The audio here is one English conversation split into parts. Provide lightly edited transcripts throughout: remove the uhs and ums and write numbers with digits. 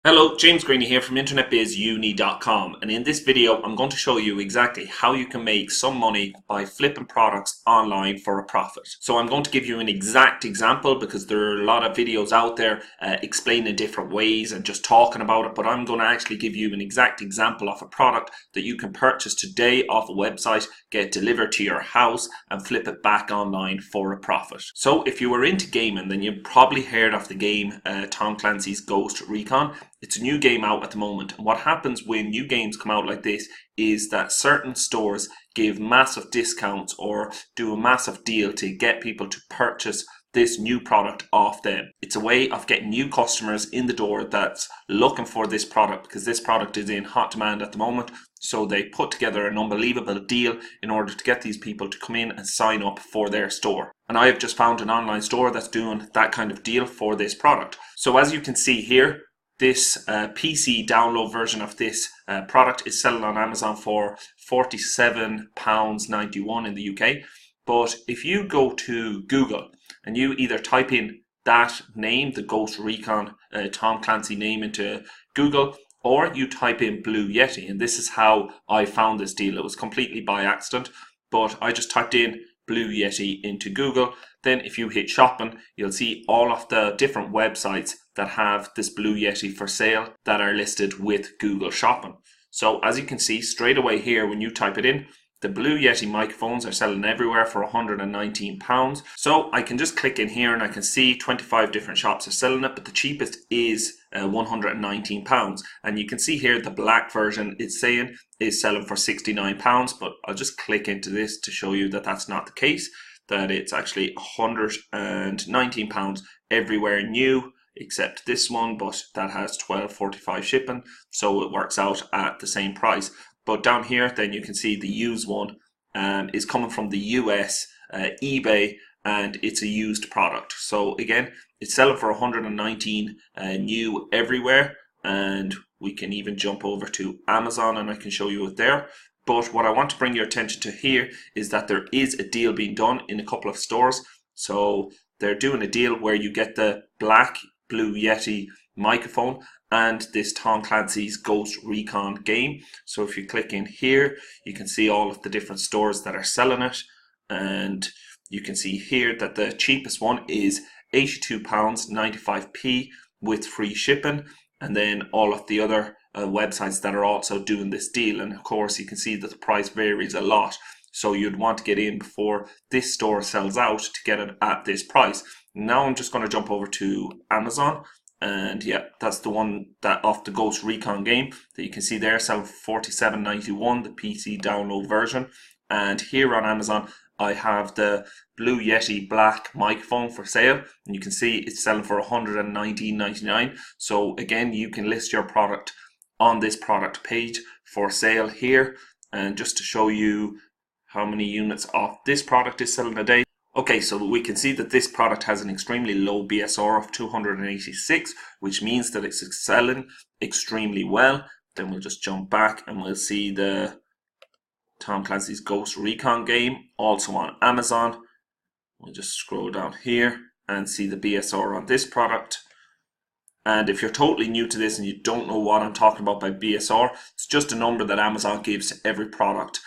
Hello, James Greeny here from InternetBizUni.com, and in this video I'm going to show you exactly how you can make some money by flipping products online for a profit. So I'm going to give you an exact example because there are a lot of videos out there explaining different ways and just talking about it, but I'm going to actually give you an exact example of a product that you can purchase today off a website, get delivered to your house and flip it back online for a profit. So if you were into gaming, then you've probably heard of the game Tom Clancy's Ghost Recon. It's a new game out at the moment, and what happens when new games come out like this is that certain stores give massive discounts or do a massive deal to get people to purchase this new product off them. It's a way of getting new customers in the door that's looking for this product because this product is in hot demand at the moment. So they put together an unbelievable deal in order to get these people to come in and sign up for their store. And I have just found an online store that's doing that kind of deal for this product. So as you can see here, this PC download version of this product is selling on Amazon for £47.91 in the UK. But if you go to Google and you either type in that name, the Ghost Recon Tom Clancy name, into Google, or you type in Blue Yeti, and this is how I found this deal. It was completely by accident, but I just typed in Blue Yeti into Google. Then if you hit shopping, you'll see all of the different websites that have this Blue Yeti for sale that are listed with Google Shopping. So as you can see straight away here, when you type it in, the Blue Yeti microphones are selling everywhere for £119. So I can just click in here and I can see 25 different shops are selling it, but the cheapest is £119. And you can see here the black version it's saying is selling for £69, but I'll just click into this to show you that that's not the case, that it's actually £119 everywhere new, except this one, but that has £12.45 shipping, so it works out at the same price. But down here, then you can see the used one is coming from the US eBay, and it's a used product. So again, it's selling for 119 new everywhere, and we can even jump over to Amazon and I can show you it there. But what I want to bring your attention to here is that there is a deal being done in a couple of stores. So they're doing a deal where you get the black Blue Yeti microphone and this Tom Clancy's Ghost Recon game. So if you click in here, you can see all of the different stores that are selling it, and you can see here that the cheapest one is £82.95 with free shipping, and then all of the other websites that are also doing this deal. And of course you can see that the price varies a lot, so you'd want to get in before this store sells out to get it at this price. Now I'm just going to jump over to Amazon, and yeah, that's the one that off the Ghost Recon game that you can see there, selling for £47.91, the PC download version. And here on Amazon I have the Blue Yeti black microphone for sale, and you can see it's selling for £119.99. So again, you can list your product on this product page for sale here, and just to show you how many units of this product is selling a day. Okay, so we can see that this product has an extremely low BSR of 286, which means that it's selling extremely well. Then we'll just jump back and we'll see the Tom Clancy's Ghost Recon game, also on Amazon. We'll just scroll down here and see the BSR on this product. And if you're totally new to this and you don't know what I'm talking about by BSR, it's just a number that Amazon gives to every product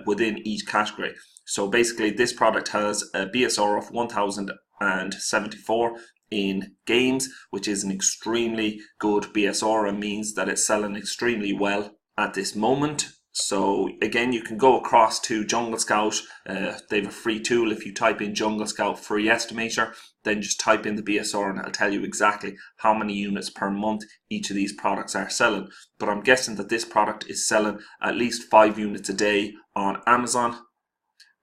within each category. So basically this product has a BSR of 1074 in games, which is an extremely good BSR and means that it's selling extremely well at this moment. So again, you can go across to Jungle Scout. They have a free tool. If you type in Jungle Scout free estimator, then just type in the BSR and it'll tell you exactly how many units per month each of these products are selling. But I'm guessing that this product is selling at least 5 units a day on Amazon.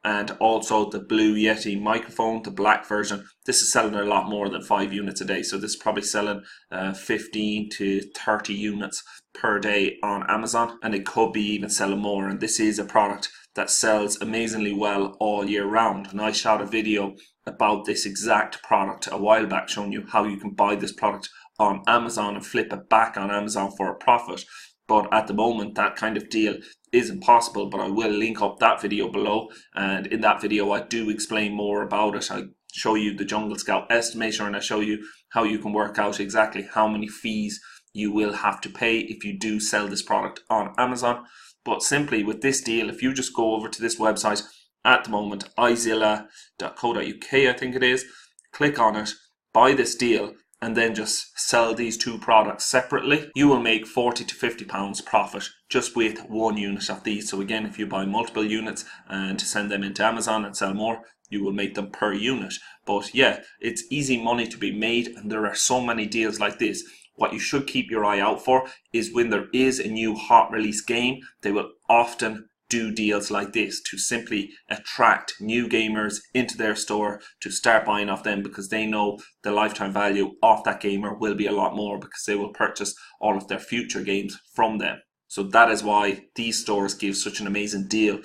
And also the Blue Yeti microphone, the black version, this is selling a lot more than 5 units a day. So this is probably selling 15 to 30 units per day on Amazon, and it could be even selling more. And this is a product that sells amazingly well all year round. And I shot a video about this exact product a while back, showing you how you can buy this product on Amazon and flip it back on Amazon for a profit. But at the moment, that kind of deal isn't possible, but I will link up that video below, and in that video I do explain more about it. I show you the Jungle Scout estimator, and I show you how you can work out exactly how many fees you will have to pay if you do sell this product on Amazon. But simply with this deal, if you just go over to this website at the moment, izilla.co.uk, I think it is, click on it, buy this deal, and then just sell these two products separately, you will make £40 to £50 profit just with one unit of these. So again, if you buy multiple units and send them into Amazon and sell more, you will make them per unit. But yeah, it's easy money to be made, and there are so many deals like this. What you should keep your eye out for is when there is a new hot release game, they will often do deals like this to simply attract new gamers into their store to start buying off them, because they know the lifetime value of that gamer will be a lot more because they will purchase all of their future games from them. So that is why these stores give such an amazing deal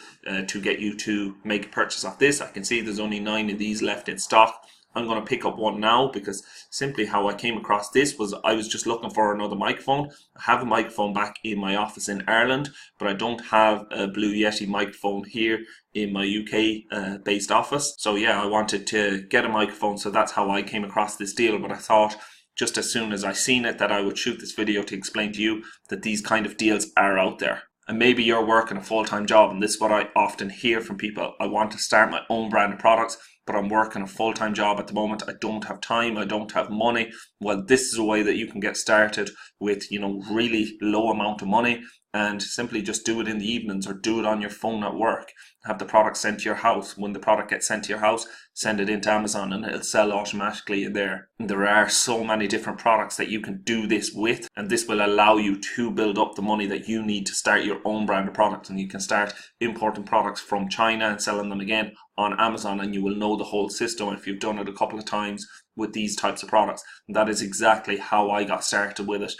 to get you to make a purchase of this. I can see there's only 9 of these left in stock. I'm going to pick up one now, because simply how I came across this was I was just looking for another microphone. I have a microphone back in my office in Ireland, but I don't have a Blue Yeti microphone here in my UK based office. So yeah, I wanted to get a microphone, so that's how I came across this deal. But I thought just as soon as I seen it that I would shoot this video to explain to you that these kind of deals are out there. And maybe you're working a full-time job, and this is what I often hear from people. I want to start my own brand of products, but I'm working a full-time job at the moment. I don't have time, I don't have money. Well, this is a way that you can get started with, really low amount of money, and simply just do it in the evenings or do it on your phone at work. Have the product sent to your house. When the product gets sent to your house, send it into Amazon and it'll sell automatically in there. And there are so many different products that you can do this with, and this will allow you to build up the money that you need to start your own brand of products. And you can start importing products from China and selling them again on Amazon, and you will know the whole system if you've done it a couple of times with these types of products. And that is exactly how I got started with it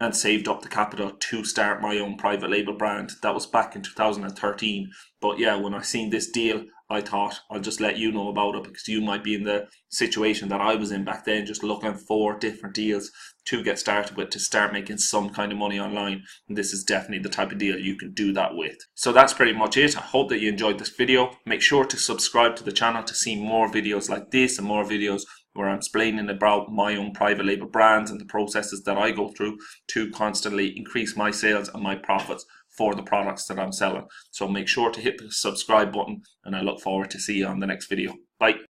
and saved up the capital to start my own private label brand. That was back in 2013. But yeah, when I seen this deal, I thought I'll just let you know about it, because you might be in the situation that I was in back then, just looking for different deals to get started with, to start making some kind of money online. And this is definitely the type of deal you can do that with. So that's pretty much it. I hope that you enjoyed this video. Make sure to subscribe to the channel to see more videos like this, and more videos where I'm explaining about my own private label brands and the processes that I go through to constantly increase my sales and my profits for the products that I'm selling. So make sure to hit the subscribe button, and I look forward to see you on the next video. Bye.